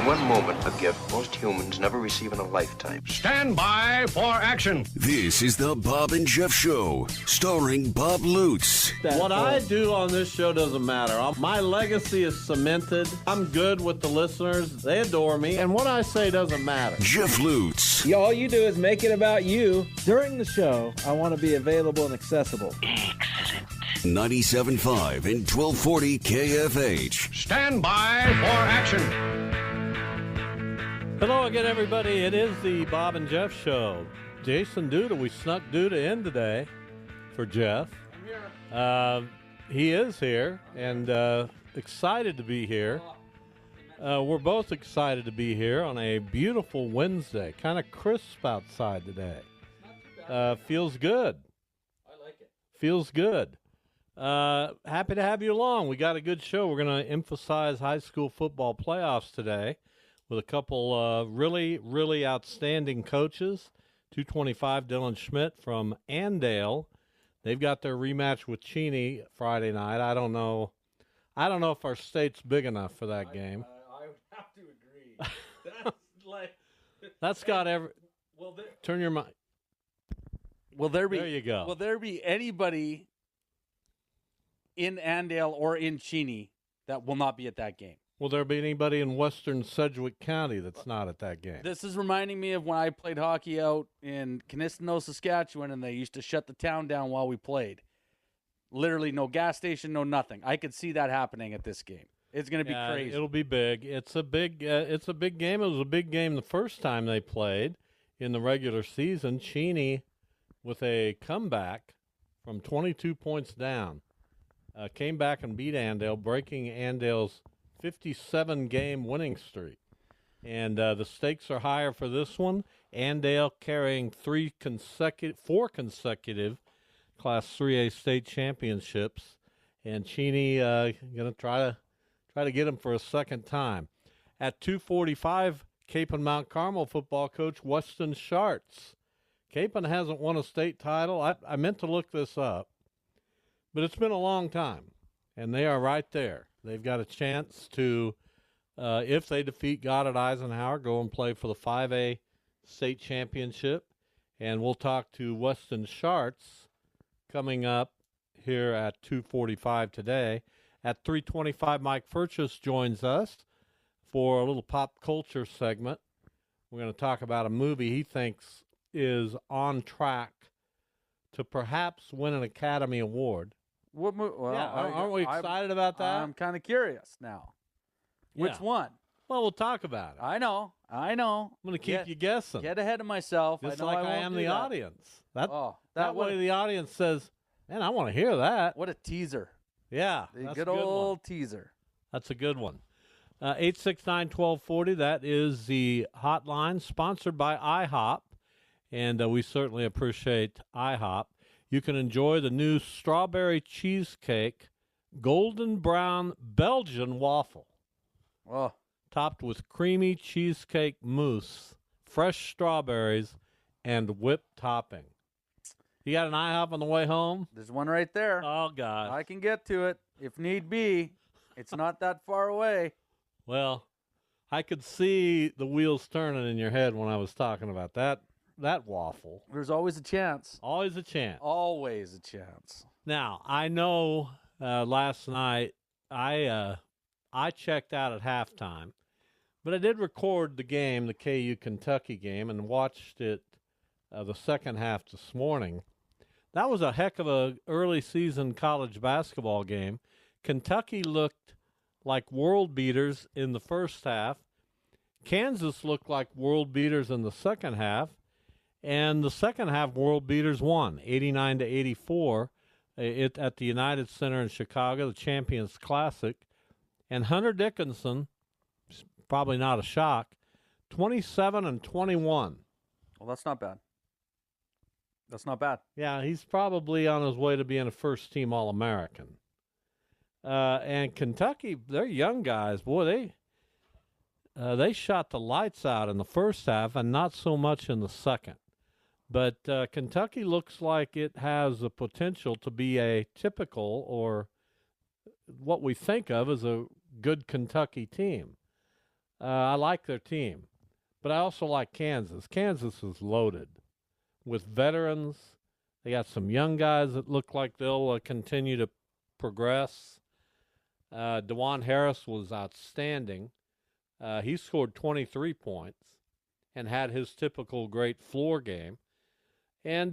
one moment a gift most humans never receive in a lifetime. Stand by for action. This is the Bob and Jeff Show, starring Bob Lutz. What I do on this show doesn't matter. My legacy is cemented. I'm good with the listeners. They adore me. And what I say doesn't matter. Jeff Lutz. All you do is make it about you. During the show, I want to be available and accessible. Excellent. 97.5 and 1240 KFH. Stand by for action. Hello again, everybody. It is the Bob and Jeff Show. Jason Duda, we snuck Duda in today for Jeff. I'm here. He is here and excited to be here. We're both excited to be here on a beautiful Wednesday. Kind of crisp outside today. Feels good. I like it. Feels good. Happy to have you along. We got a good show. We're going to emphasize high school football playoffs today with a couple really, really outstanding coaches. 225 Dylan Schmidt from Andale. They've got their rematch with Cheney Friday night. I don't know if our state's big enough for that game. I would have to agree. That's like that's got every. Turn your mic. There you go. Will there be anybody in Andale or in Cheney that will not be at that game? Will there be anybody in western Sedgwick County that's not at that game? This is reminding me of when I played hockey out in Kinistino, Saskatchewan, and they used to shut the town down while we played. Literally no gas station, no nothing. I could see that happening at this game. It's going to be crazy. It'll be big. It's a big game. It was a big game the first time they played in the regular season. Cheney, with a comeback from 22 points down, came back and beat Andale, breaking Andale's 57-game winning streak. And the stakes are higher for this one. Andale carrying four consecutive Class 3A state championships, and Cheney going to try to get him for a second time. At 245, Cape and Mount Carmel football coach Weston Schartz. Cape hasn't won a state title. I meant to look this up, but it's been a long time, and they are right there. They've got a chance to, if they defeat Goddard Eisenhower, go and play for the 5A state championship. And we'll talk to Weston Schartz coming up here at 2:45 today. At 3:25, Mike Furchess joins us for a little pop culture segment. We're going to talk about a movie he thinks is on track to perhaps win an Academy Award. What well, yeah, aren't we excited about that? I'm kind of curious now. Which one? Well, we'll talk about it. I know. I'm going to keep you guessing. Get ahead of myself. Just I know like I am won't the do that. audience. That way way the audience says, man, I want to hear that. What a teaser. Yeah. The that's good a good old one. teaser. That's a good one. 869-1240, that is the hotline, sponsored by IHOP, and we certainly appreciate IHOP. You can enjoy the new strawberry cheesecake, golden brown Belgian waffle, topped with creamy cheesecake mousse, fresh strawberries, and whipped topping. You got an IHOP on the way home? There's one right there. Oh, God. I can get to it if need be. It's not that far away. Well, I could see the wheels turning in your head when I was talking about that waffle. There's always a chance. Always a chance. Always a chance. Now, I know last night I checked out at halftime, but I did record the game, the KU Kentucky game, and watched it the second half this morning. That was a heck of a early season college basketball game. Kentucky looked like world beaters in the first half. Kansas looked like world beaters in the second half. And the second half, world beaters won, 89-84, at the United Center in Chicago, the Champions Classic. And Hunter Dickinson, probably not a shock, 27-21. Well, that's not bad. That's not bad. Yeah, he's probably on his way to being a first-team All-American. And Kentucky, they're young guys. Boy, they shot the lights out in the first half and not so much in the second. But Kentucky looks like it has the potential to be a typical, or what we think of as a good Kentucky team. I like their team, but I also like Kansas. Kansas is loaded with veterans. They got some young guys that look like they'll continue to progress. DeJuan Harris was outstanding. He scored 23 points and had his typical great floor game. And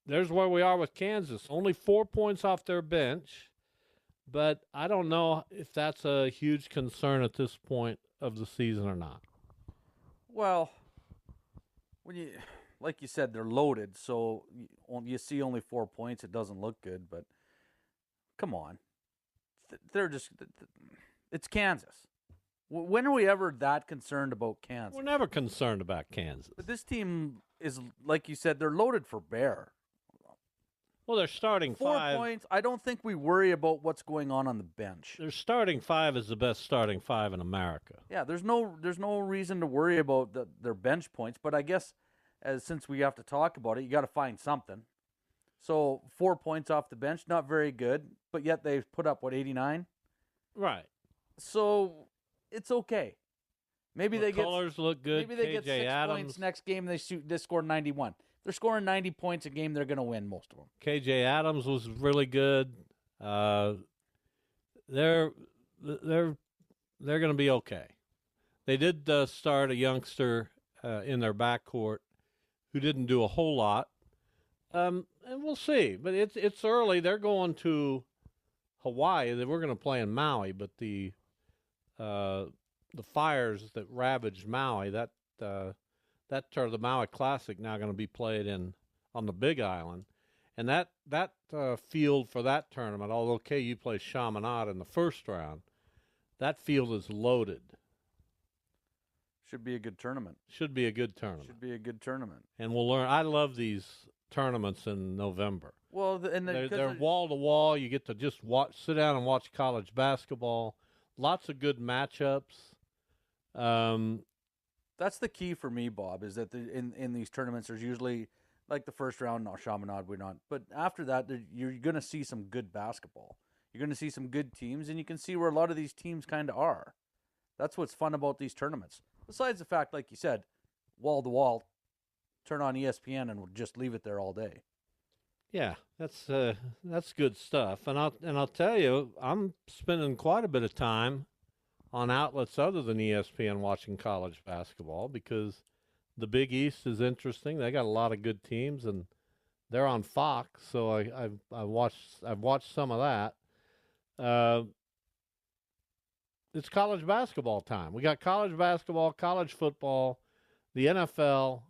there's where we are with Kansas. Only 4 points off their bench. But I don't know if that's a huge concern at this point of the season or not. Well, like you said, they're loaded, so you see only 4 points. It doesn't look good, but come on. It's Kansas. When are we ever that concerned about Kansas? We're never concerned about Kansas. But this team is, like you said, they're loaded for bear. Well, they're starting 4 5. points. I don't think we worry about what's going on the bench. Their starting 5 is the best starting 5 in America. Yeah, there's no reason to worry about their bench points. But I guess since we have to talk about it, you got to find something. So 4 points off the bench, not very good. But yet they've put up 89. Right. So it's okay. Maybe they colors look good. Maybe they get 6 Adams. points next game. They score 91. They're scoring 90 points a game. They're going to win most of them. KJ Adams was really good. They're going to be okay. They did start a youngster in their backcourt who didn't do a whole lot, and we'll see. But it's early. They're going to Hawaii. We're going to play in Maui, but the fires that ravaged Maui, the Maui Classic now going to be played on the Big Island, and that field for that tournament, although KU plays Chaminade in the first round, that field is loaded. Should be a good tournament. And we'll learn. I love these tournaments in November. Well, they're wall to wall. You get to just sit down and watch college basketball. Lots of good matchups. That's the key for me, Bob, is that in these tournaments, there's usually, like the first round, no, Chaminade, we're not. But after that, you're going to see some good basketball. You're going to see some good teams, and you can see where a lot of these teams kind of are. That's what's fun about these tournaments. Besides the fact, like you said, wall to wall, turn on ESPN and just leave it there all day. Yeah, that's good stuff. And I'll tell you, I'm spending quite a bit of time on outlets other than ESPN watching college basketball because the Big East is interesting. They got a lot of good teams, and they're on Fox, so I've watched some of that. It's college basketball time. We got college basketball, college football, the NFL,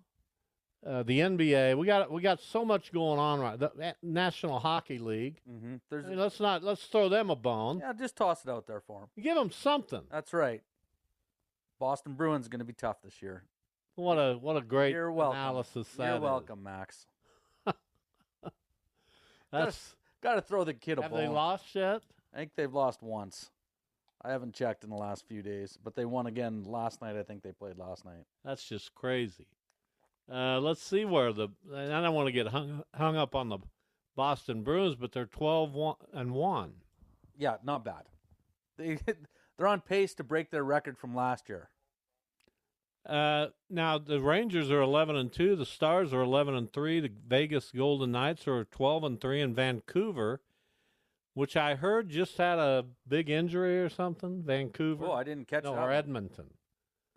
the NBA. We got so much going on right. The National Hockey League. Mm-hmm. Let's throw them a bone. Yeah, just toss it out there for them. Give them something. That's right. Boston Bruins going to be tough this year. What a great analysis that is. You're welcome, Max. That's got to throw the kid a bone. Have they lost yet? I think they've lost once. I haven't checked in the last few days, but they won again last night. I think they played last night. That's just crazy. Let's see where and I don't want to get hung up on the Boston Bruins, but they're 12-1. Yeah, not bad. They're on pace to break their record from last year. Now the Rangers are 11-2. The Stars are 11-3. The Vegas Golden Knights are 12-3, and Vancouver, which I heard just had a big injury or something. Vancouver. Oh, I didn't catch that. Or Edmonton.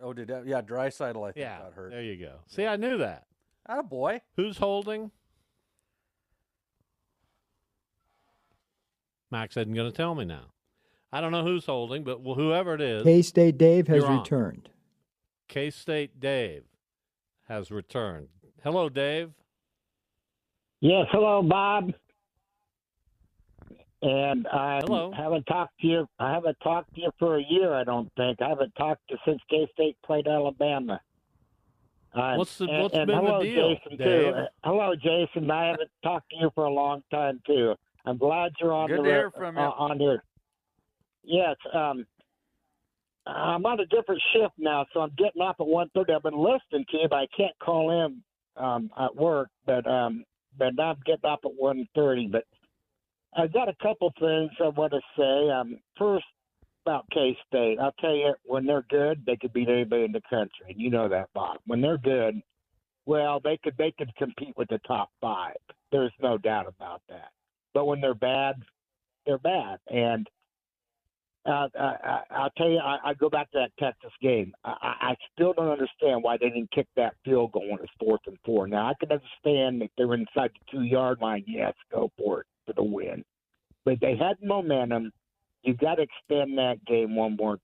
Oh, did that? Yeah, Draisaitl, I think, got hurt. There you go. See, I knew that. Attaboy. Who's holding? Max isn't going to tell me now. I don't know who's holding, but whoever it is. K-State Dave has returned. K-State Dave has returned. Hello, Dave. Yes, hello, Bob. And Hello. haven't talked to you. I haven't talked to you for a year. I don't think I haven't talked to you since K-State played Alabama. What's been hello, the deal, Jason, Dave? too. Hello, Jason. I haven't talked to you for a long time too. I'm glad you're on. Good to hear from you. On here. Yes. I'm on a different shift now, so I'm getting off at 1:30. I've been listening to you, but I can't call in at work. But I'm getting off at 1:30. But I've got a couple things I want to say. First, about K-State. I'll tell you, when they're good, they could beat anybody in the country. And you know that, Bob. When they're good, well, they could compete with the top 5. There's no doubt about that. But when they're bad, they're bad. And I'll tell you, I go back to that Texas game. I still don't understand why they didn't kick that field goal when it's 4th and 4. Now, I can understand if they're inside the 2-yard line, yes, go for it for the win. But they had momentum. You got to extend that game one more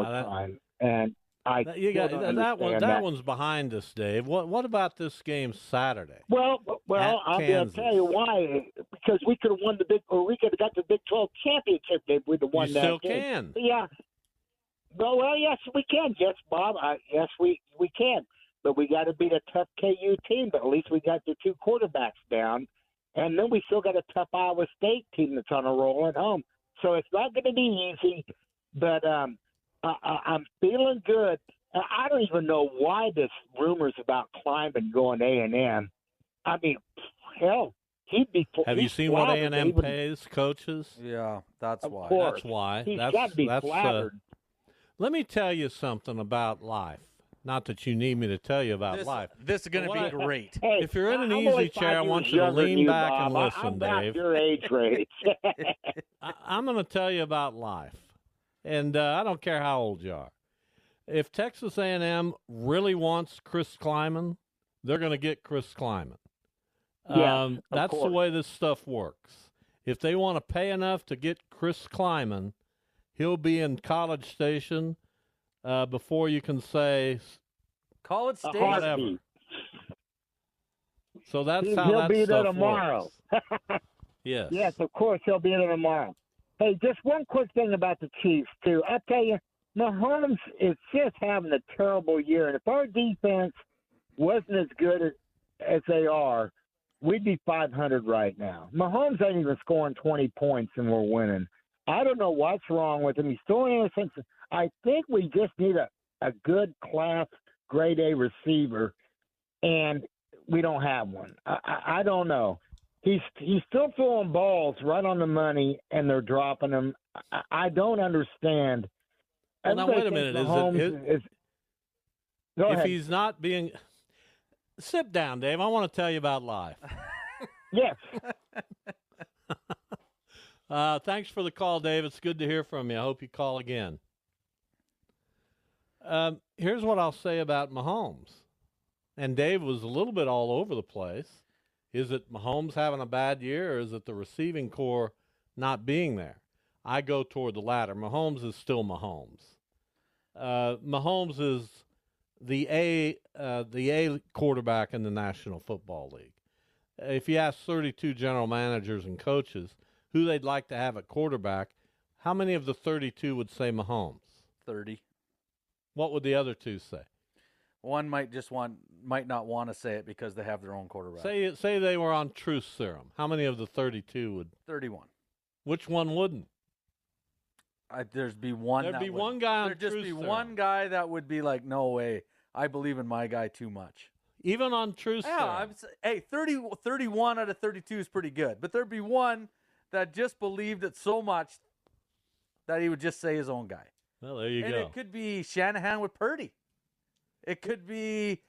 time. And that one's behind us, Dave. What about this game Saturday? Well, I'm going to tell you why. Because we could have won we could have got the Big 12 championship if we'd have won that game. You still can. Yeah. Well, yes, we can. Yes, Bob. Yes, we can. But we got to beat a tough KU team. But at least we got the 2 quarterbacks down, and then we still got a tough Iowa State team that's on a roll at home. So it's not going to be easy. But I'm feeling good. I don't even know why this rumors about Kleiman going A&M. I mean, hell, he'd be. Have you seen what A&M pays coaches? Yeah, that's of why. Course. That's why. He's got to be flattered. Let me tell you something about life. Not that you need me to tell you about life. This is going to be great. Hey, if you're in an I'm easy only chair, I 5 want years you to younger than lean you, back Bob. and listen, I'm about Dave. your age range. I'm going to tell you about life, and I don't care how old you are. If Texas A&M really wants Chris Kleiman, they're going to get Chris Kleiman. That's the way this stuff works. If they want to pay enough to get Chris Kleiman, he'll be in College Station before you can say College Station. whatever. So that's how he'll that be there stuff tomorrow. works. Yes. Yes, of course he'll be there tomorrow. Hey, just one quick thing about the Chiefs too. I tell you, Mahomes is just having a terrible year, and if our defense wasn't as good as they are, we'd be 500 right now. Mahomes ain't even scoring 20 points, and we're winning. I don't know what's wrong with him. He's still innocent. I think we just need a good class, grade A receiver, and we don't have one. I don't know. He's still throwing balls right on the money, and they're dropping them. I don't understand. Well, now, wait a minute. Go if ahead. he's not being – sit down, Dave. I want to tell you about life. Yes. Thanks for the call, Dave. It's good to hear from you. I hope you call again. Here's what I'll say about Mahomes. And Dave was a little bit all over the place. Is it Mahomes having a bad year, or is it the receiving core not being there? I go toward the latter. Mahomes is still Mahomes. Mahomes is the A quarterback in the National Football League. If you ask 32 general managers and coaches who they'd like to have at quarterback, how many of the 32 would say Mahomes? 30. What would the other 2 say? One might not want to say it because they have their own quarterback. Say they were on truth serum. How many of the 32 would? 31. Which one wouldn't? There'd be one. There'd be one guy on There'd just truth be serum. one guy that would be like, no way. I believe in my guy too much. Even on truth serum. Hey, 31 out of 32 is pretty good. But there'd be one that just believed it so much that he would just say his own guy. Well, there you and go. It could be Shanahan with Purdy. It could be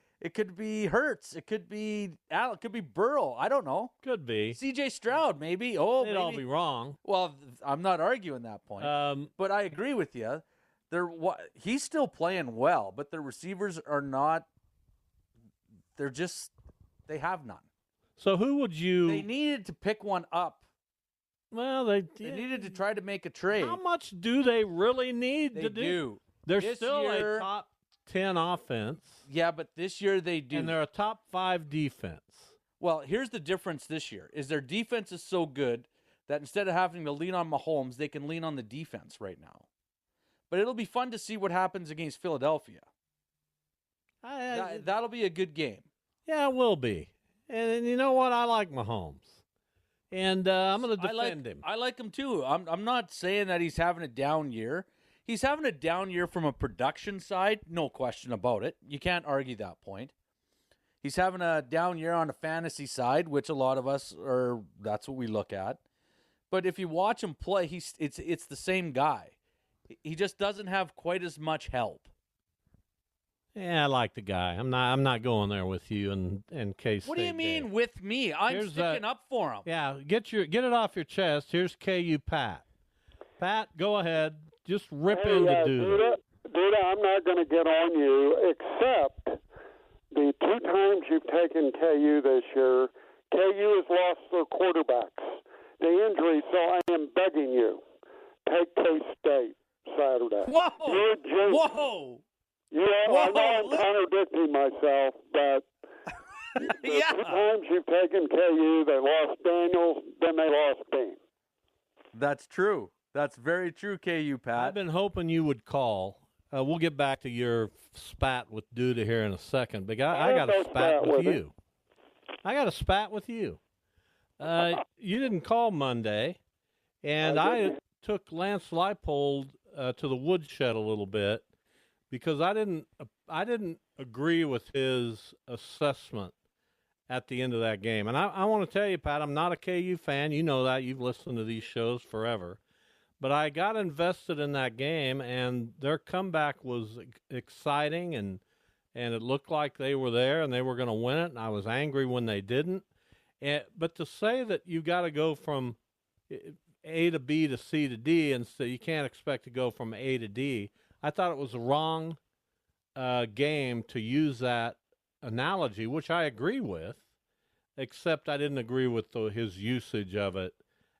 Hurts. It could be Allen. It could be Burrow. I don't know. Could be. C.J. Stroud, maybe. They'd all be wrong. Well, I'm not arguing that point. But I agree with you. He's still playing well, but the receivers are not. They have none. So who would you? They needed to pick one up. Well, They needed to try to make a trade. How much do they really need They to do? do. They're This still year- a top 10 offense. Yeah, but this year they do. And they're a top 5 defense. Well, here's the difference this year, is their defense is so good that instead of having to lean on Mahomes, they can lean on the defense right now. But it'll be fun to see what happens against Philadelphia. That'll be a good game. Yeah, it will be. And you know what? I like Mahomes. And I'm going to defend him. I like him too. I'm not saying that he's having a down year. He's having a down year from a production side, no question about it. You can't argue that point. He's having a down year on the fantasy side, which a lot of us that's what we look at. But if you watch him play, it's the same guy. He just doesn't have quite as much help. Yeah, I like the guy. I'm not going there with you and K-State. What do you mean Dave. with me? I'm sticking up for him. Yeah, get it off your chest. Here's KU Pat. Pat, go ahead. Just rip into Duda. Duda, I'm not going to get on you, except the 2 times you've taken KU this year, KU has lost their quarterbacks. The injury, so I am begging you, take K-State Saturday. Whoa! Whoa! Yeah, I know I'm contradicting myself, but the 2 times you've taken KU, they lost Daniels, then they lost Bean. That's true. That's very true, KU, Pat. I've been hoping you would call. We'll get back to your spat with Duda here in a second, but I got a spat with you. I got a spat with you. You didn't call Monday, and I took Lance Leipold to the woodshed a little bit because I didn't agree with his assessment at the end of that game. And I want to tell you, Pat, I'm not a KU fan. You know that. You've listened to these shows forever. But I got invested in that game, and their comeback was exciting, and it looked like they were there and they were going to win it, and I was angry when they didn't. But to say that you got to go from A to B to C to D, and so you can't expect to go from A to D, I thought it was a wrong game to use that analogy, which I agree with, except I didn't agree with his usage of it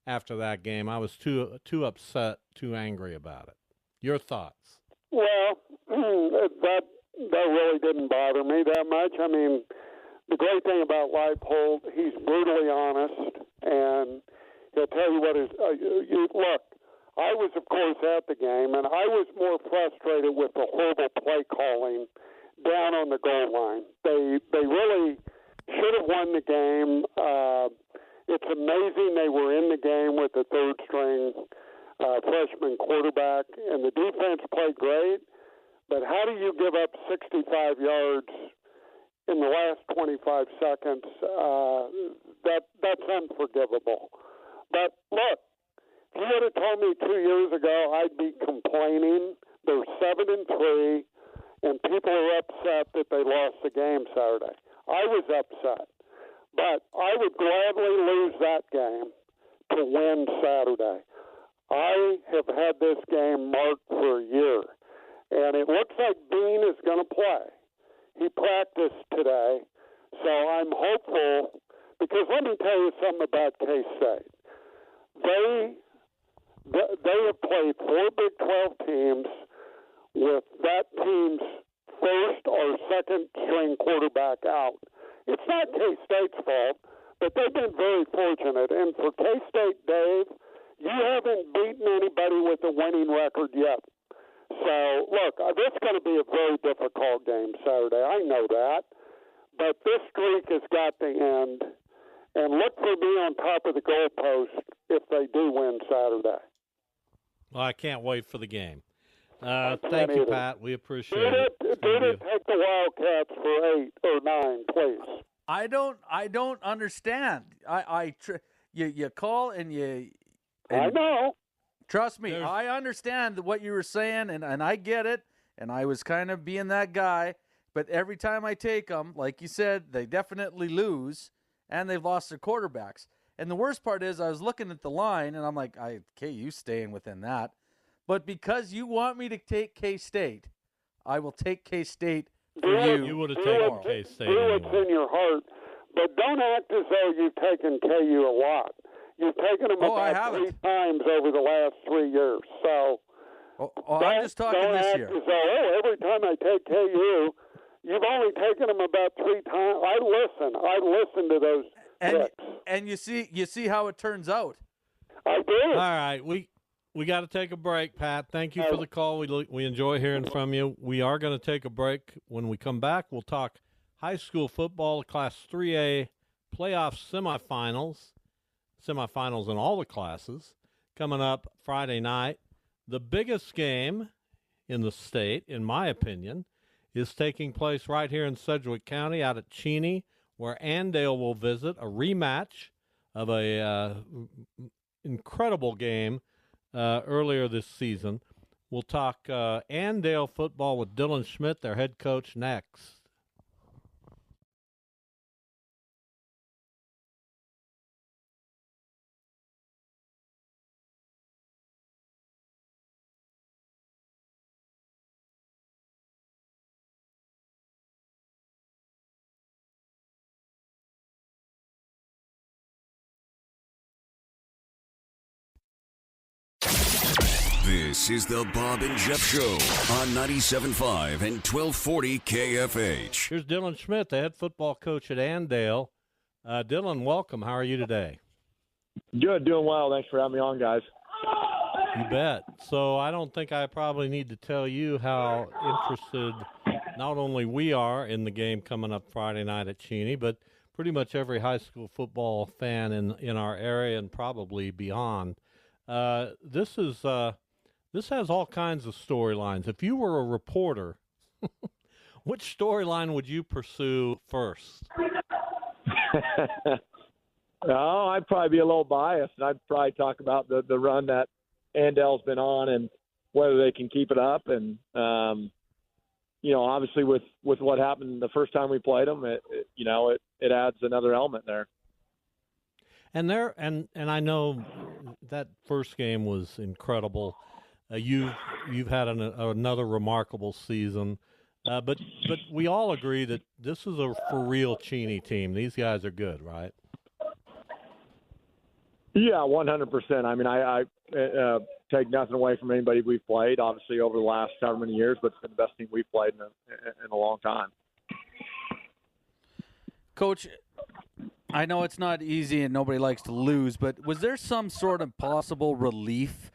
after that game. I was too upset, too angry about it. Your thoughts? Well, that really didn't bother me that much. I mean, the great thing about Leipold, he's brutally honest, and he'll tell you what is. Look, I was, of course, at the game, and I was more frustrated with the horrible play calling down on the goal line. They really should have won the game. It's amazing they were in the game with the third-string freshman quarterback, and the defense played great. But how do you give up 65 yards in the last 25 seconds? That's unforgivable. But look, if you would have told me 2 years ago, I'd be complaining. They're 7-3, and people are upset that they lost the game Saturday. I was upset. But I would gladly lose that game to win Saturday. I have had this game marked for a year, and it looks like Bean is going to play. He practiced today, so I'm hopeful, because let me tell you something about K-State. They have played 4 Big 12 teams with that team's first or second string quarterback out. It's not K-State's fault, but they've been very fortunate. And for K-State, Dave, you haven't beaten anybody with a winning record yet. So, look, this is going to be a very difficult game Saturday. I know that. But this streak has got to end. And look for me on top of the goalpost if they do win Saturday. Well, I can't wait for the game. Thank you, Pat. We appreciate it. Take the Wildcats for 8 or 9, please. I don't understand. You call and you. And I know. Trust me, I understand what you were saying, and I get it. And I was kind of being that guy. But every time I take them, like you said, they definitely lose, and they've lost their quarterbacks. And the worst part is, I was looking at the line, and I'm like, KU staying within that. But because you want me to take K-State, I will take K-State for you. You would have taken K-State. Do what's in your heart, but don't act as though you've taken KU a lot. You've taken them about 3 times over the last 3 years. So I'm just talking this year. Don't act as though, every time I take KU, you've only taken them about 3 times. I listen to those picks. And you see how it turns out. I do. All right, we got to take a break, Pat. Thank you for the call. We enjoy hearing from you. We are going to take a break. When we come back, we'll talk high school football, Class 3A playoff semifinals in all the classes, coming up Friday night. The biggest game in the state, in my opinion, is taking place right here in Sedgwick County out at Cheney, where Andale will visit a rematch of a incredible game earlier this season. We'll talk Andale football with Dylan Schmidt, their head coach, next. This is the Bob and Jeff Show on 97.5 and 1240 KFH. Here's Dylan Schmidt, the head football coach at Andale. Dylan, welcome. How are you today? Good, doing well. Thanks for having me on, guys. You bet. So I don't think I probably need to tell you how interested not only we are in the game coming up Friday night at Cheney, but pretty much every high school football fan in our area and probably beyond. This has all kinds of storylines. If you were a reporter, which storyline would you pursue first? Oh, I'd probably be a little biased, and I'd probably talk about the run that Andale's been on and whether they can keep it up. And, obviously with what happened the first time we played them, it adds another element there. And I know that first game was incredible. You've had another remarkable season, but we all agree that this is a for real Cheney team. These guys are good, right? Yeah, 100%. I mean, I take nothing away from anybody we've played, obviously over the last however many years, but it's been the best team we've played in a long time. Coach, I know it's not easy and nobody likes to lose, but was there some sort of possible relief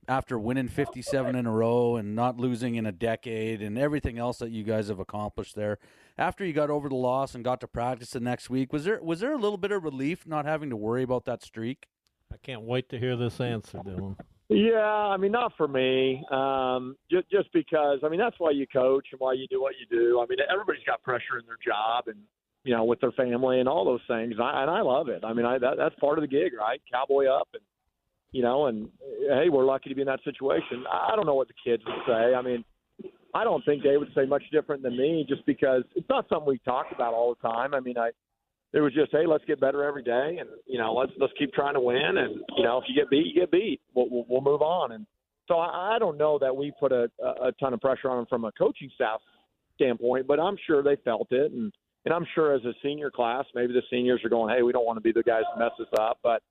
after winning 57 in a row and not losing in a decade and everything else that you guys have accomplished there? After you got over the loss and got to practice the next week, was there a little bit of relief not having to worry about that streak? I can't wait to hear this answer, Dylan. Yeah, I mean, not for me. Just because, I mean, that's why you coach and why you do what you do. I mean, everybody's got pressure in their job and, with their family and all those things. And I love it. I mean, that's part of the gig, right? Cowboy up and, and hey, we're lucky to be in that situation. I don't know what the kids would say. I mean, I don't think they would say much different than me just because it's not something we talk about all the time. I mean, it was just, hey, let's get better every day and, let's keep trying to win. And, if you get beat, you get beat. We'll move on. And so I don't know that we put a ton of pressure on them from a coaching staff standpoint, but I'm sure they felt it. And I'm sure as a senior class, maybe the seniors are going, hey, we don't want to be the guys to mess this up. But,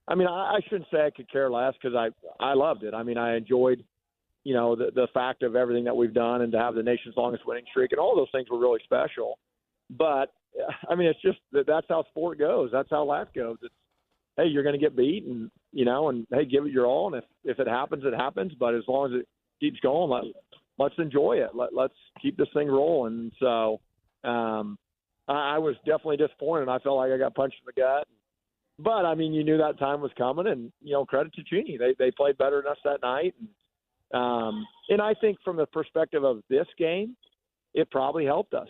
I mean, I shouldn't say I could care less because I loved it. I mean, I enjoyed, the fact of everything that we've done and to have the nation's longest winning streak and all those things were really special. But, I mean, it's just that's how sport goes. That's how life goes. It's, hey, you're going to get beat and, and, hey, give it your all. And if it happens, it happens. But as long as it keeps going, let's enjoy it. Let's keep this thing rolling. So I was definitely disappointed. I felt like I got punched in the gut. But, I mean, you knew that time was coming, and, credit to Cheney. They played better than us that night. And I think from the perspective of this game, it probably helped us.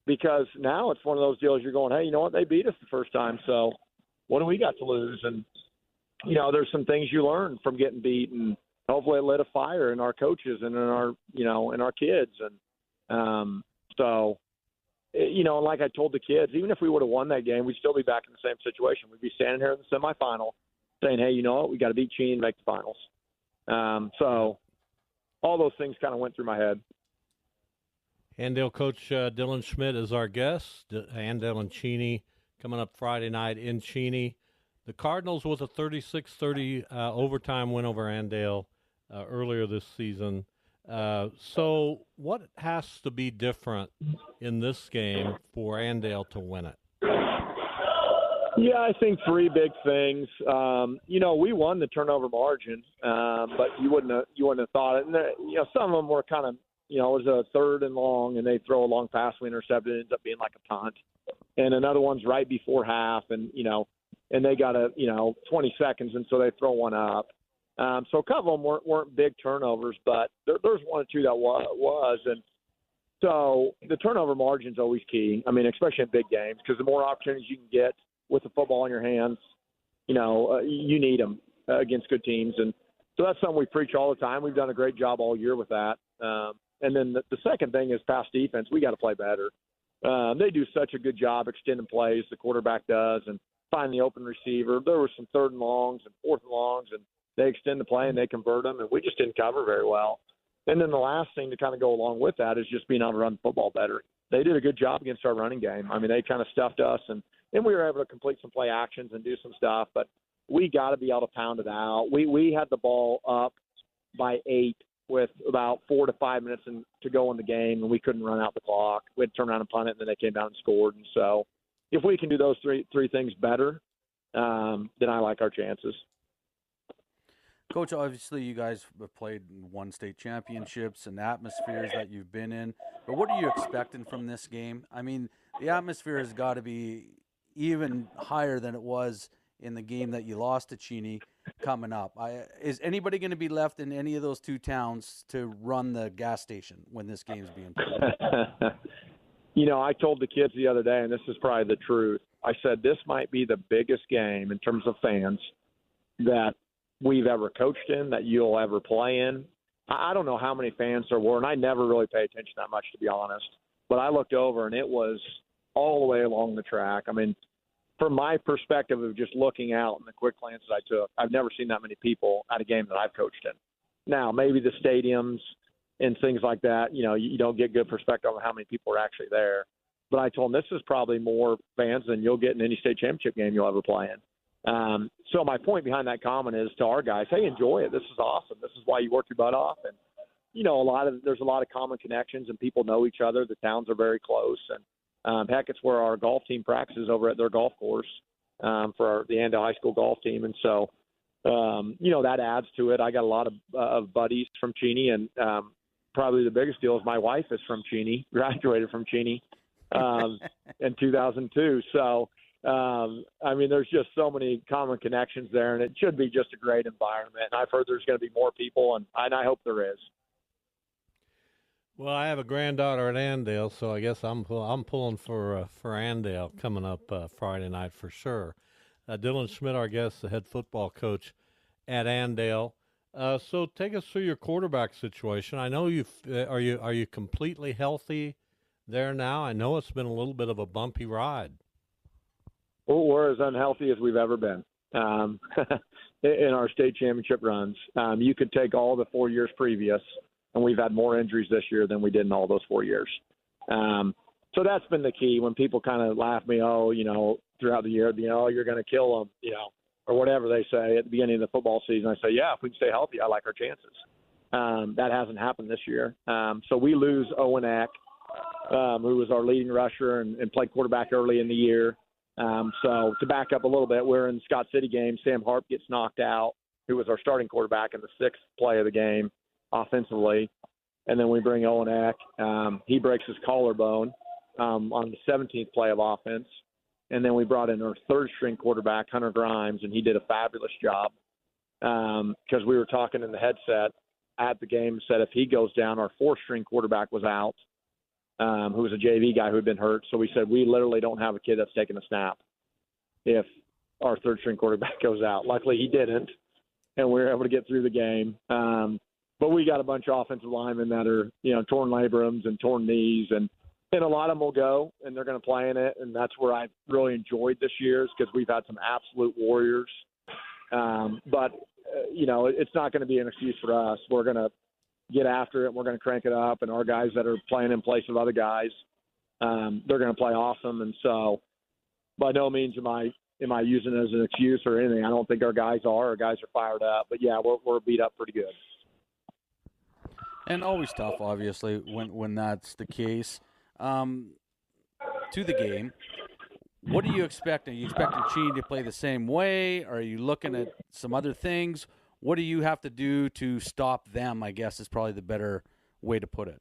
Because now it's one of those deals you're going, hey, you know what? They beat us the first time, so what do we got to lose? And, there's some things you learn from getting beat, and hopefully it lit a fire in our coaches and in our, in our kids. And so – like I told the kids, even if we would have won that game, we'd still be back in the same situation. We'd be standing here in the semifinal saying, hey, you know what? We got to beat Cheney and make the finals. So all those things kind of went through my head. Andale coach Dylan Schmidt is our guest. Andale and Cheney coming up Friday night in Cheney. The Cardinals with a 36-30 overtime win over Andale earlier this season. So what has to be different in this game for Andale to win it? Yeah, I think three big things. We won the turnover margin, but you wouldn't have thought it. And some of them were kind of, it was a third and long, and they throw a long pass, we intercept it, ends up being like a punt. And another one's right before half, and and they got 20 seconds, and so they throw one up. So a couple of them weren't big turnovers, but there's one or two that was. And so the turnover margin is always key. I mean, especially in big games, because the more opportunities you can get with the football in your hands, you need them against good teams. And So that's something we preach all the time. We've done a great job all year with that. And then the second thing is pass defense. We got to play better. They do such a good job extending plays, the quarterback does, and find the open receiver. There were some 3rd and longs and 4th and longs, and they extend the play and they convert them, and we just didn't cover very well. And then the last thing to kind of go along with that is just being able to run the football better. They did a good job against our running game. I mean, they kind of stuffed us, and we were able to complete some play actions and do some stuff, but we got to be able to pound it out. We had the ball up by 8 with about 4 to 5 minutes to go in the game, and we couldn't run out the clock. We had to turn around and punt it, and then they came down and scored. And so if we can do those three things better, then I like our chances. Coach, obviously you guys have played and won state championships and atmospheres that you've been in, but what are you expecting from this game? I mean, the atmosphere has got to be even higher than it was in the game that you lost to Cheney coming up. Is anybody going to be left in any of those 2 towns to run the gas station when this game's being played? I told the kids the other day, and this is probably the truth, I said this might be the biggest game in terms of fans that we've ever coached in, that you'll ever play in. I don't know how many fans there were, and I never really pay attention that much, to be honest. But I looked over, and it was all the way along the track. I mean, from my perspective of just looking out and the quick glance that I took, I've never seen that many people at a game that I've coached in. Now, maybe the stadiums and things like that, you don't get good perspective on how many people are actually there. But I told them this is probably more fans than you'll get in any state championship game you'll ever play in. So my point behind that comment is to our guys, hey, enjoy it. This is awesome. This is why you work your butt off. And, there's a lot of common connections and people know each other. The towns are very close. And heck, it's where our golf team practices over at their golf course for the Andale High School golf team. And so, that adds to it. I got a lot of buddies from Cheney, and probably the biggest deal is my wife is from Cheney, graduated from Cheney in 2002. So, there's just so many common connections there, and it should be just a great environment. And I've heard there's going to be more people, and I hope there is. Well, I have a granddaughter at Andale, so I guess I'm pulling for Andale coming up Friday night for sure. Dylan Schmidt, our guest, the head football coach at Andale. So take us through your quarterback situation. I know are you completely healthy there now? I know it's been a little bit of a bumpy ride. Well, we're as unhealthy as we've ever been in our state championship runs. You could take all the 4 years previous, and we've had more injuries this year than we did in all those 4 years. So that's been the key. When people kind of laugh at me, throughout the year, you're going to kill them, or whatever they say at the beginning of the football season. I say, yeah, if we can stay healthy, I like our chances. That hasn't happened this year. So we lose Owen Eck, who was our leading rusher and played quarterback early in the year. So to back up a little bit, we're in the Scott City game. Sam Harp gets knocked out, who was our starting quarterback in the 6th play of the game offensively. And then we bring Owen Eck. He breaks his collarbone on the 17th play of offense. And then we brought in our 3rd-string quarterback, Hunter Grimes, and he did a fabulous job because we were talking in the headset at the game and said if he goes down, our 4th-string quarterback was out, who was a JV guy who had been hurt. So we said we literally don't have a kid that's taking a snap if our 3rd-string quarterback goes out. Luckily, he didn't, and we were able to get through the game. But we got a bunch of offensive linemen that are, torn labrums and torn knees, and a lot of them will go, and they're going to play in it, and that's where I really enjoyed this year is because we've had some absolute warriors. But it's not going to be an excuse for us. We're going to get after it, and we're going to crank it up, and our guys that are playing in place of other guys, they're going to play awesome. And so by no means am I using it as an excuse or anything. I don't think our guys are. Our guys are fired up. But, yeah, we're beat up pretty good. And always tough, obviously, when that's the case. To the game, what are you expecting? Are you expecting Cheney to play the same way? Are you looking at some other things? What do you have to do to stop them, I guess, is probably the better way to put it.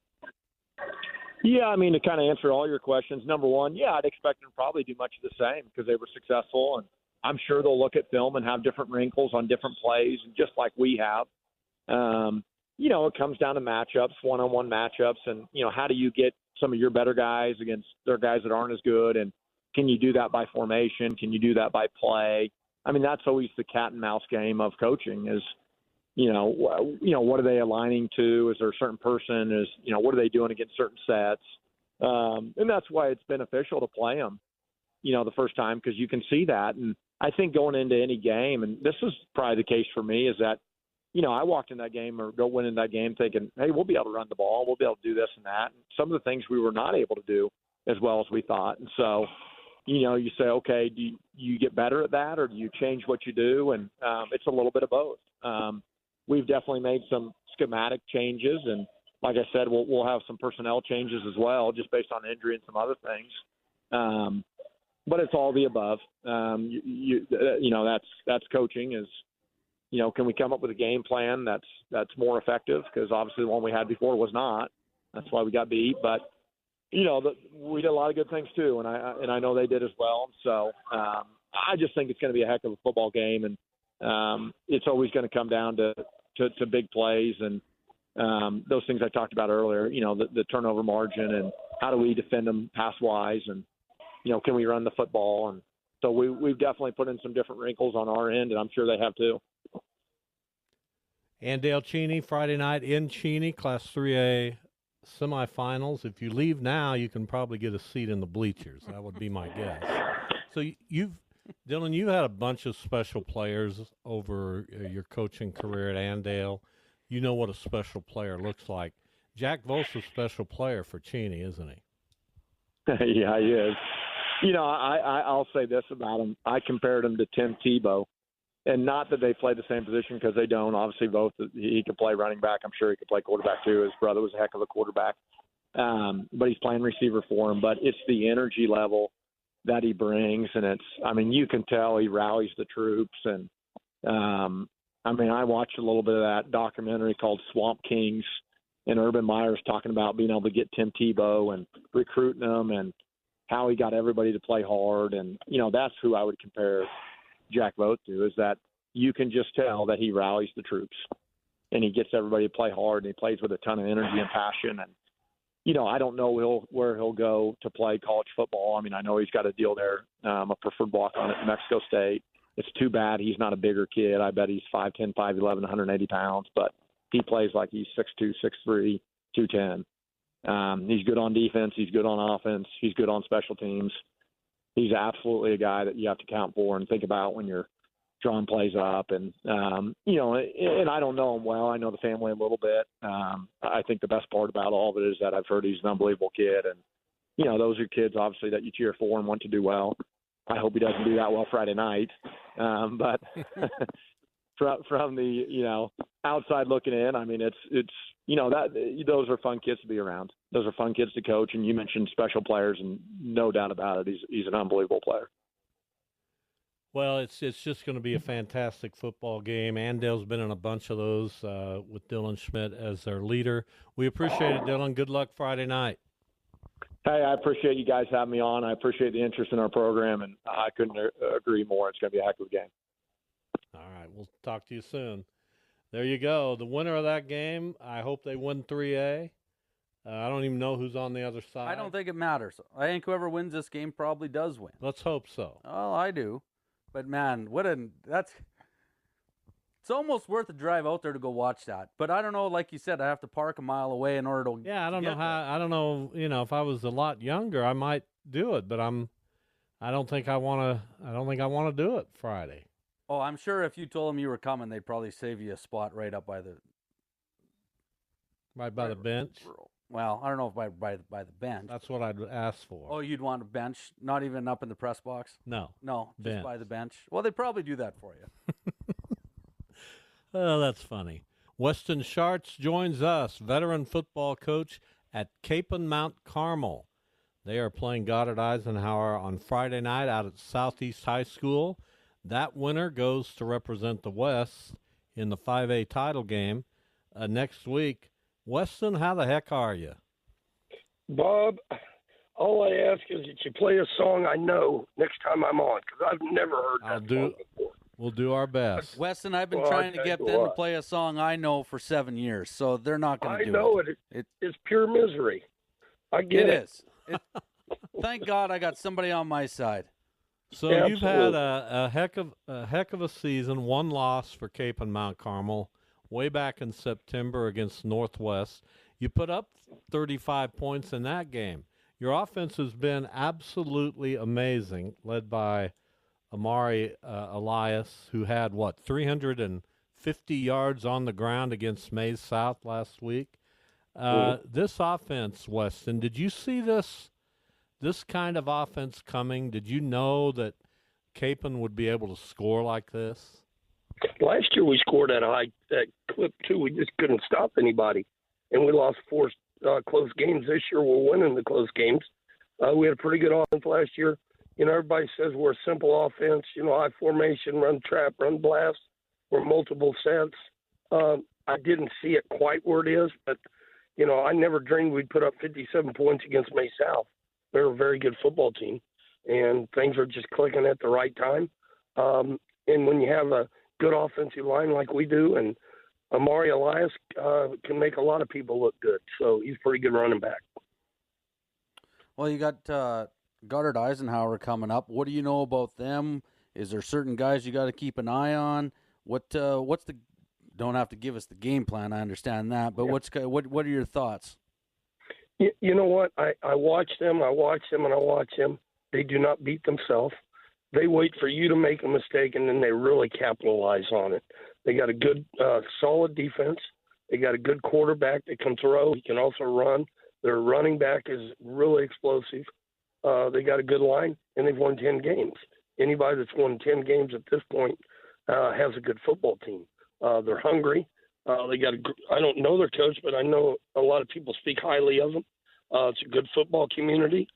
Yeah, to kind of answer all your questions, number one, I'd expect them to probably do much of the same because they were successful, and I'm sure they'll look at film and have different wrinkles on different plays, and just like we have. It comes down to matchups, one-on-one matchups, and, how do you get some of your better guys against their guys that aren't as good, and can you do that by formation? Can you do that by play? That's always the cat and mouse game of coaching is, what are they aligning to? Is there a certain person? What are they doing against certain sets? And that's why it's beneficial to play them, the first time, because you can see that. And I think going into any game, and this is probably the case for me, is that, I walked in that game or went in that game thinking, hey, we'll be able to run the ball. We'll be able to do this and that. And some of the things we were not able to do as well as we thought. And so, you say, okay, do you get better at that, or do you change what you do? And it's a little bit of both. We've definitely made some schematic changes, and like I said, we'll have some personnel changes as well, just based on injury and some other things. But it's all the above. That's coaching. Is can we come up with a game plan that's more effective? Because obviously the one we had before was not. That's why we got beat. But we did a lot of good things too, and I know they did as well. So I just think it's going to be a heck of a football game, and it's always going to come down to big plays and those things I talked about earlier. The turnover margin and how do we defend them pass wise, and can we run the football? And so we've definitely put in some different wrinkles on our end, and I'm sure they have too. Andale Cheney, Friday night in Cheney, Class 3A semifinals. If you leave now, you can probably get a seat in the bleachers. That would be my guess. So Dylan, you had a bunch of special players over your coaching career at Andale. You know what a special player looks like. Jack Voss is a special player for Cheney, isn't he? Yeah, he is. I'll say this about him. I compared him to Tim Tebow. And not that they play the same position, because they don't. Obviously, both he could play running back. I'm sure he could play quarterback too. His brother was a heck of a quarterback, but he's playing receiver for him. But it's the energy level that he brings, and you can tell he rallies the troops. And I watched a little bit of that documentary called Swamp Kings, and Urban Meyer's talking about being able to get Tim Tebow and recruiting him, and how he got everybody to play hard. And that's who I would compare Jack Vogt to, is that you can just tell that he rallies the troops and he gets everybody to play hard, and he plays with a ton of energy and passion. And, I don't know where he'll go to play college football. I know he's got a deal there, a preferred walk-on at New Mexico State. It's too bad he's not a bigger kid. I bet he's 5'10", 5'11", 180 pounds, but he plays like he's 6'2", 6'3", 210. He's good on defense. He's good on offense. He's good on special teams. He's absolutely a guy that you have to count for and think about when you're drawing plays up. And, and I don't know him well. I know the family a little bit. I think the best part about all of it is that I've heard he's an unbelievable kid. And, those are kids, obviously, that you cheer for and want to do well. I hope he doesn't do that well Friday night. But from the, outside looking in, it's those are fun kids to be around. Those are fun kids to coach. And you mentioned special players, and no doubt about it, he's an unbelievable player. Well, it's just going to be a fantastic football game. Andale's been in a bunch of those with Dylan Schmidt as their leader. We appreciate it, Dylan. Good luck Friday night. Hey, I appreciate you guys having me on. I appreciate the interest in our program, and I couldn't agree more. It's going to be a heck of a game. All right, we'll talk to you soon. There you go. The winner of that game, I hope they win 3A. I don't even know who's on the other side. I don't think it matters. I think whoever wins this game probably does win. Let's hope so. Oh, I do. But, man, it's almost worth a drive out there to go watch that. But I don't know, like you said, I have to park a mile away in order to I don't know, if I was a lot younger, I might do it, but I don't think I want to do it Friday. Oh, I'm sure if you told them you were coming, they'd probably save you a spot right up by the the bench. Well, I don't know if by the bench. That's what I'd ask for. Oh, you'd want a bench, not even up in the press box? No, bench. Just by the bench. Well, they'd probably do that for you. Oh, that's funny. Weston Schartz joins us, veteran football coach at Cape and Mount Carmel. They are playing Goddard Eisenhower on Friday night out at Southeast High School. That winner goes to represent the West in the 5A title game next week. Weston, how the heck are you? Bob, all I ask is that you play a song I know next time I'm on, because I've never heard that song before. We'll do our best. Weston, I've been trying to get them to play a song I know for 7 years, so they're not going to do it. I know it. It's pure misery. I get it. It is. Thank God I got somebody on my side. So you've had a heck of a season, one loss for Cape and Mount Carmel. way back in September against Northwest. You put up 35 points in that game. Your offense has been absolutely amazing, led by Amari Elias, who had, 350 yards on the ground against Maize South last week. This offense, Weston, did you see this kind of offense coming? Did you know that Capon would be able to score like this? Last year we scored at a high clip, too. We just couldn't stop anybody. And we lost 4 close games. This year we're winning the close games. We had a pretty good offense last year. Everybody says we're a simple offense, high formation, run trap, run blast. We're multiple sets. I didn't see it quite where it is, but, I never dreamed we'd put up 57 points against May South. They're a very good football team, and things are just clicking at the right time. And when you have a good offensive line like we do, and Amari Elias can make a lot of people look good, so he's a pretty good running back. Well, you got Goddard Eisenhower coming up. What do you know about them? Is there certain guys you got to keep an eye on? What's the? Don't have to give us the game plan. I understand that, but what are your thoughts? You know what? I watch them. They do not beat themselves. They wait for you to make a mistake, and then they really capitalize on it. They got a good, solid defense. They got a good quarterback that can throw. He can also run. Their running back is really explosive. They got a good line, and they've won 10 games. Anybody that's won 10 games at this point has a good football team. They're hungry. I don't know their coach, but I know a lot of people speak highly of them. It's a good football community.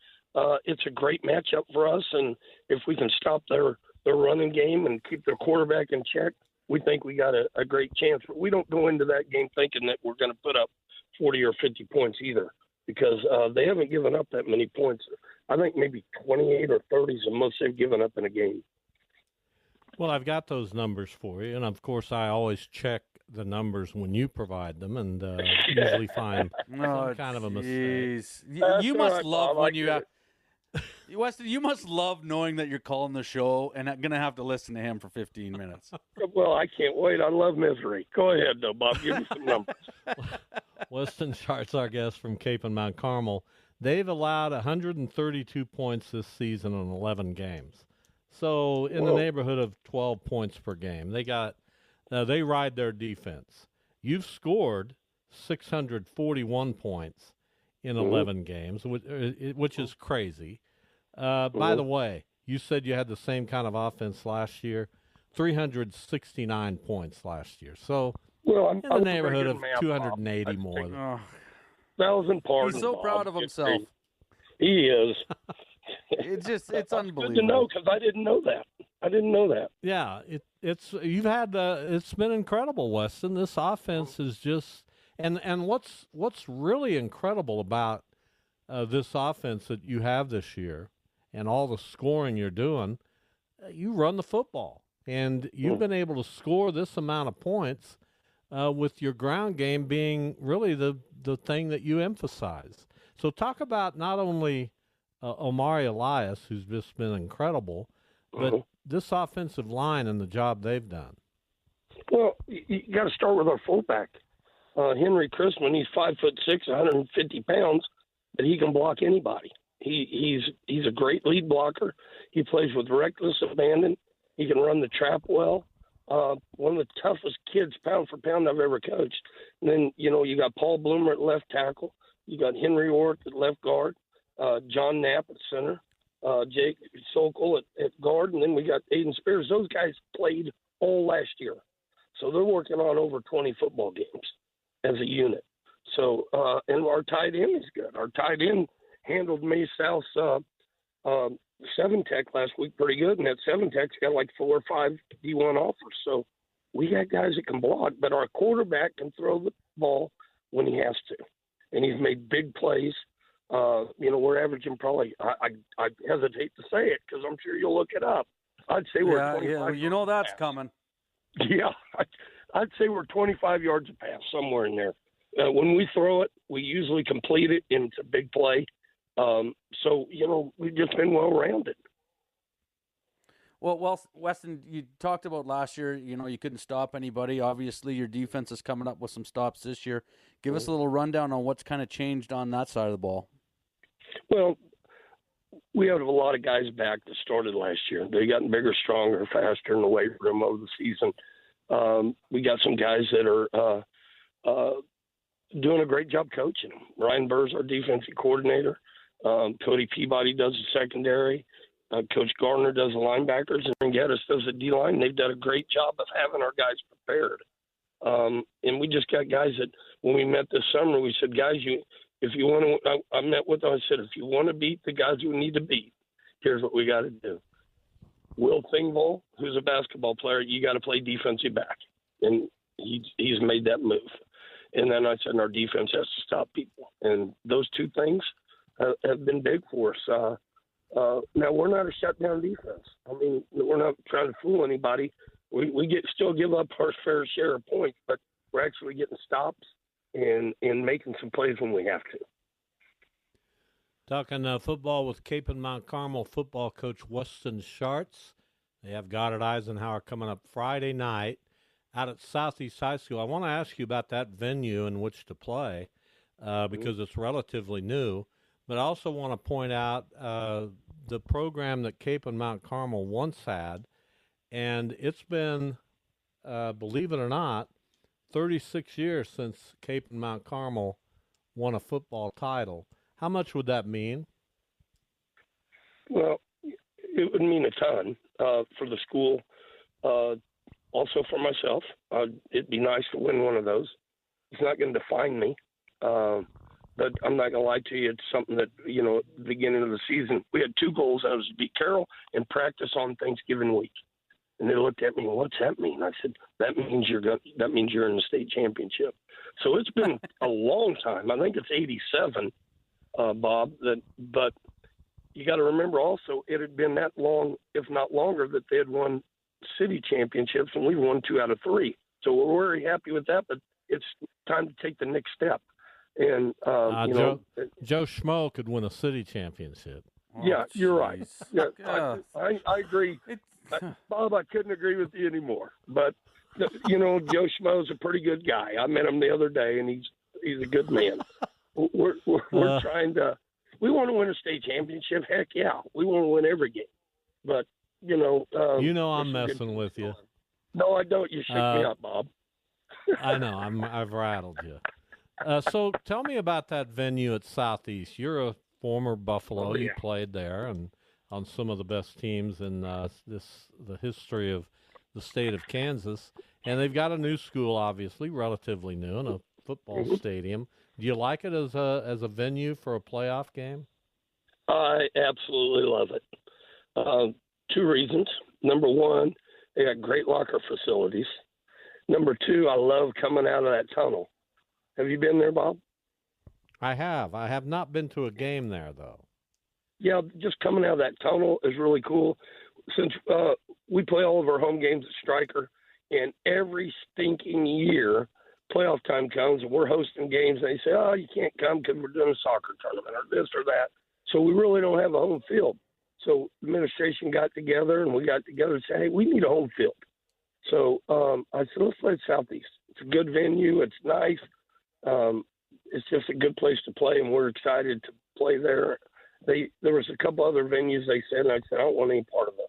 It's a great matchup for us, and if we can stop their running game and keep their quarterback in check, we think we got a great chance. But we don't go into that game thinking that we're going to put up 40 or 50 points either, because they haven't given up that many points. I think maybe 28 or 30 is the most they've given up in a game. Well, I've got those numbers for you, and of course I always check the numbers when you provide them, and usually find some kind of a mistake. You must love when you have – Weston, you must love knowing that you're calling the show and going to have to listen to him for 15 minutes. Well, I can't wait. I love misery. Go ahead, though, Bob. Give me some numbers. Weston Schartz, our guest from Cape and Mount Carmel. They've allowed 132 points this season in 11 games. So in the neighborhood of 12 points per game. They ride their defense. You've scored 641 points in 11 games, which is crazy. By the way, you said you had the same kind of offense last year, 369 points last year. So in the neighborhood of 280 more. 1,000 pardons. He's so proud of himself. He is. It's unbelievable. Good to know, because I didn't know that. Yeah, it's been incredible, Weston. This offense is just and what's really incredible about this offense that you have this year and all the scoring you're doing, you run the football, and you've been able to score this amount of points with your ground game being really the thing that you emphasize. So talk about not only Omari Elias, who's just been incredible, but this offensive line and the job they've done. Well, you got to start with our fullback, Henry Chrisman. He's 5'6", 150 pounds, but he can block anybody. He's a great lead blocker. He plays with reckless abandon. He can run the trap well. One of the toughest kids, pound for pound, I've ever coached. And then you got Paul Bloomer at left tackle. You got Henry Ork at left guard. John Knapp at center, Jake Sokol at guard, and then we got Aiden Spears. Those guys played all last year. So they're working on over 20 football games as a unit. So, and our tight end is good. Our tight end handled May South's 7-tech last week pretty good, and that 7-tech's got like 4 or 5 D1 offers. So we got guys that can block, but our quarterback can throw the ball when he has to. And he's made big plays. We're averaging probably, I hesitate to say it because I'm sure you'll look it up. I'd say we're 25 yards that's coming. Yeah, I'd say we're 25 yards a pass, somewhere in there. When we throw it, we usually complete it, and it's a big play. So, we've just been well-rounded. Well, Weston, you talked about last year, you couldn't stop anybody. Obviously, your defense is coming up with some stops this year. Give us a little rundown on what's kind of changed on that side of the ball. Well, we have a lot of guys back that started last year. They gotten bigger, stronger, faster in the weight room over the season. We got some guys that are doing a great job coaching them. Ryan Burr's our defensive coordinator. Cody Peabody does the secondary. Coach Gardner does the linebackers, and Geddes does the D-line. They've done a great job of having our guys prepared. And we just got guys that, when we met this summer, we said, guys, if you want to, I met with them, I said, if you want to beat the guys you need to beat, here's what we got to do. Will Thingvoll, who's a basketball player, you got to play defensive back. And he's made that move. And then I said, our defense has to stop people. And those two things have been big for us. Now, we're not a shutdown defense. I mean, we're not trying to fool anybody. We still give up our fair share of points, but we're actually getting stops and making some plays when we have to. Talking football with Cape and Mount Carmel football coach Weston Schartz. They have Goddard Eisenhower coming up Friday night out at Southeast High School. I want to ask you about that venue in which to play because it's relatively new. But I also want to point out the program that Cape and Mount Carmel once had, and it's been, believe it or not, 36 years since Cape and Mount Carmel won a football title. How much would that mean? Well, it would mean a ton for the school, also for myself. It'd be nice to win one of those. It's not going to define me. But I'm not going to lie to you. It's something that, at the beginning of the season, we had two goals. That was to beat Carroll and practice on Thanksgiving week. And they looked at me, what's that mean? I said, that means you're in the state championship. So it's been a long time. I think it's 87, Bob. But you got to remember also, it had been that long, if not longer, that they had won city championships, and we won 2 out of 3. So we're very happy with that. But it's time to take the next step. And Joe Schmo could win a city championship. Yeah, you're right. Yeah, I agree. Bob, I couldn't agree with you anymore. But Joe Schmo's a pretty good guy. I met him the other day, and he's a good man. We're trying to. We want to win a state championship. Heck yeah, we want to win every game. But I'm messing with you. No, I don't. You shook me up, Bob. I know. I've rattled you. So tell me about that venue at Southeast. You're a former Buffalo. Oh, yeah. You played there and on some of the best teams in the history of the state of Kansas. And they've got a new school, obviously, relatively new, and a football stadium. Do you like it as a venue for a playoff game? I absolutely love it. 2 reasons. Number one, they got great locker facilities. Number 2, I love coming out of that tunnel. Have you been there, Bob? I have. I have not been to a game there, though. Yeah, just coming out of that tunnel is really cool. Since we play all of our home games at Stryker, and every stinking year, playoff time comes, and we're hosting games, and they say, oh, you can't come because we're doing a soccer tournament or this or that. So we really don't have a home field. So the administration got together, and we got together and said, hey, we need a home field. So I said, let's play at Southeast. It's a good venue. It's nice. It's just a good place to play, and we're excited to play there. There was a couple other venues they said, and I said, I don't want any part of those.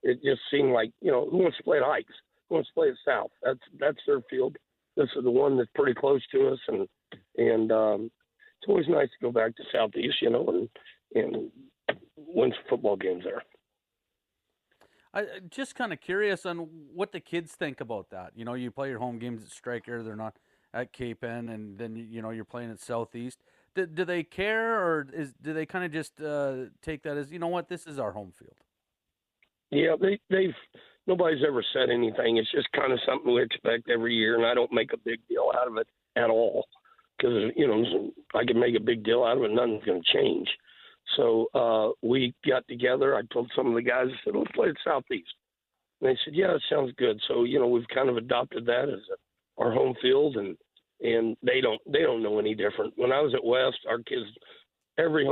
It just seemed like, who wants to play at Heights? Who wants to play at South? That's their field. This is the one that's pretty close to us, and it's always nice to go back to Southeast, and win some football games there. I'm just kind of curious on what the kids think about that. You play your home games at Stryker; they're not at Cape N, and then you're playing at Southeast. Do they care, or do they kind of just take that as this is our home field? Yeah, nobody's ever said anything. It's just kind of something we expect every year, and I don't make a big deal out of it at all because I can make a big deal out of it. Nothing's going to change. So we got together. I told some of the guys, I said, let's play at Southeast. And they said, yeah, that sounds good. So, we've kind of adopted that as our home field, and they don't know any different. When I was at West, our kids, every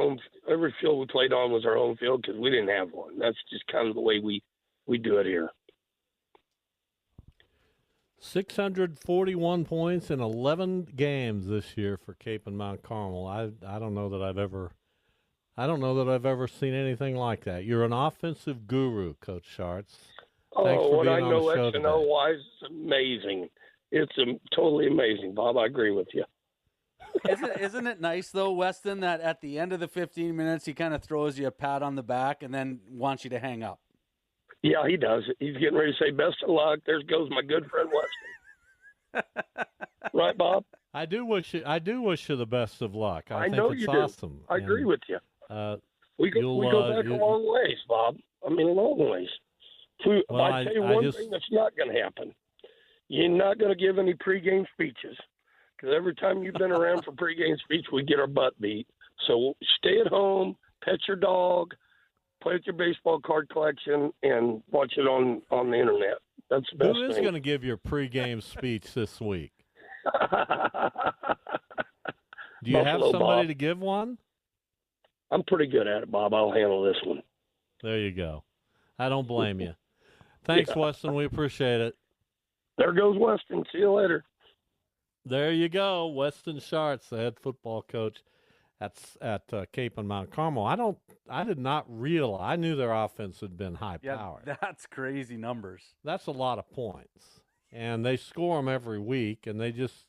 field we played on was our home field because we didn't have one. That's just kind of the way we we do it here. 641 points in 11 games this year for Cape and Mount Carmel. I don't know that I've ever seen anything like that. You're an offensive guru, Coach Schartz. Thanks for what being I on know the show X&O today. wise is amazing. It's totally amazing, Bob. I agree with you. Isn't it nice, though, Weston, that at the end of the 15 minutes, he kind of throws you a pat on the back and then wants you to hang up? Yeah, he does. He's getting ready to say, best of luck. There goes my good friend Weston. Right, Bob? I do wish you the best of luck. I think know it's you awesome. do. I agree with you. We go back you'll, a long ways, Bob. I mean, a long ways. I tell you one thing that's not going to happen. You're not going to give any pregame speeches, because every time you've been around for pregame speech, we get our butt beat. So stay at home, pet your dog, play with your baseball card collection, and watch it on the internet. That's the best Who is thing. going to give your pregame speech this week? Do you have somebody to give one? I'm pretty good at it, Bob. I'll handle this one. There you go. I don't blame you. Thanks, Weston. We appreciate it. There goes Weston. See you later. There you go. Weston Schartz, the head football coach at Cape and Mount Carmel. I did not realize. I knew their offense had been high-powered. Yeah, that's crazy numbers. That's a lot of points. And they score them every week, and they just,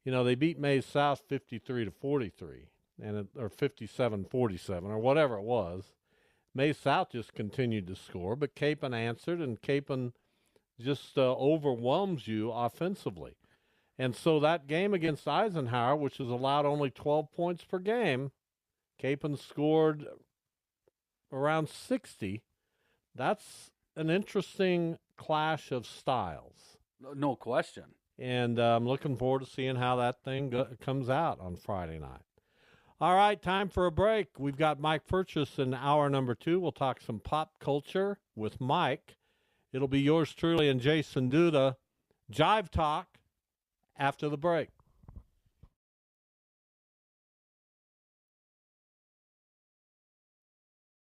they beat Maize South 53-43, or 57-47, or whatever it was. Maize South just continued to score, but Capen answered, and Capen just overwhelms you offensively. And so that game against Eisenhower, which is allowed only 12 points per game, Capen scored around 60. That's an interesting clash of styles. No question. And I'm looking forward to seeing how that thing comes out on Friday night. All right, time for a break. We've got Mike Purchase in hour number 2. We'll talk some pop culture with Mike. It'll be yours truly and Jason Duda. Jive Talk after the break.